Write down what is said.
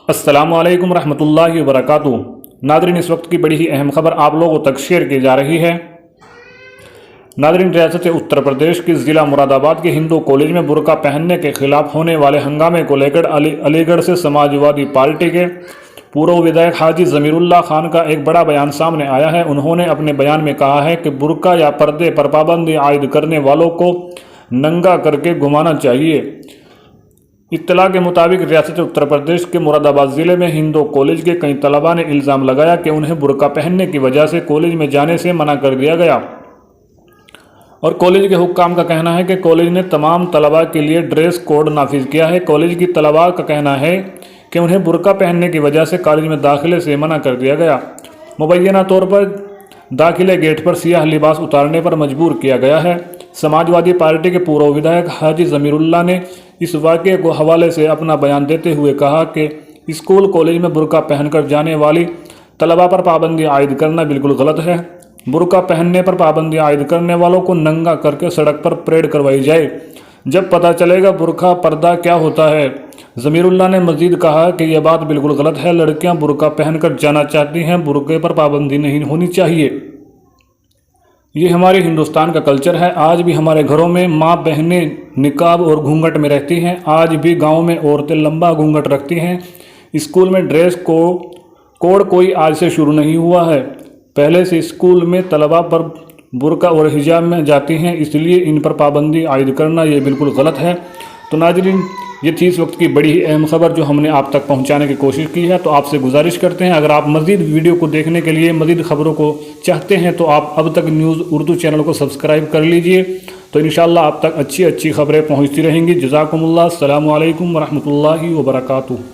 अस्सलाम वालेकुम रहमतुल्लाहि व बरकातुहू। नादरीन, इस वक्त की बड़ी ही अहम खबर आप लोगों तक शेयर की जा रही है। नादरीन, रियासत उत्तर प्रदेश के ज़िला मुरादाबाद के हिंदू कॉलेज में बुर्का पहनने के खिलाफ होने वाले हंगामे को लेकर अलीगढ़ से समाजवादी पार्टी के पूर्व विधायक हाजी ज़मीरुल्लाह खान का एक बड़ा बयान सामने आया है। उन्होंने अपने बयान में कहा है कि बुर्का या पर्दे पर पाबंदी आयद करने वालों को नंगा करके घुमाना चाहिए। इत्तला के मुताबिक रियासत उत्तर प्रदेश के मुरादाबाद ज़िले में हिंदू कॉलेज के कई तलबा ने इल्ज़ाम लगाया कि उन्हें बुर्का पहनने की वजह से कॉलेज में जाने से मना कर दिया गया और कॉलेज के हुक्काम का कहना है कि कॉलेज ने तमाम तलबा के लिए ड्रेस कोड नाफिज किया है। कॉलेज की तलबा का कहना है कि उन्हें बुर्का पहनने की वजह से कॉलेज में दाखिले से मना कर दिया गया। मुबैना तौर पर दाखिले गेट पर सियाह लिबास उतारने पर मजबूर किया गया है। समाजवादी पार्टी के पूर्व विधायक हाजी ज़मीरुल्लाह ने इस वाक़े को हवाले से अपना बयान देते हुए कहा कि स्कूल कॉलेज में बुर्का पहनकर जाने वाली तलबा पर पाबंदी आयद करना बिल्कुल गलत है। बुर्का पहनने पर पाबंदी आयद करने वालों को नंगा करके सड़क पर परेड करवाई जाए, जब पता चलेगा बुर्का पर्दा क्या होता है। ज़मीरुल्लाह ने मज़ीद कहा कि यह बात बिल्कुल गलत है। लड़कियां बुर्का पहनकर जाना चाहती हैं, बुर्के पर पाबंदी नहीं होनी चाहिए। ये हमारे हिंदुस्तान का कल्चर है। आज भी हमारे घरों में माँ बहनें निकाब और घूंघट में रहती हैं। आज भी गांव में औरतें लंबा घूंघट रखती हैं। स्कूल में ड्रेस कोड कोई आज से शुरू नहीं हुआ है। पहले से स्कूल में तलबा पर बुर्का और हिजाब में जाती हैं, इसलिए इन पर पाबंदी आयद करना ये बिल्कुल गलत है। तो नाज़रीन, ये थी इस वक्त की बड़ी ही अहम खबर जो हमने आप तक पहुंचाने की कोशिश की है। तो आपसे गुजारिश करते हैं, अगर आप मज़ीद वीडियो को देखने के लिए मज़ीद खबरों को चाहते हैं तो आप अब तक न्यूज़ उर्दू चैनल को सब्सक्राइब कर लीजिए। तो इंशाअल्लाह आप तक अच्छी अच्छी खबरें पहुंचती रहेंगी। जज़ाकुमुल्लाह। अस्सलामु अलैकुम व रहमतुल्लाहि व बरकातुहू।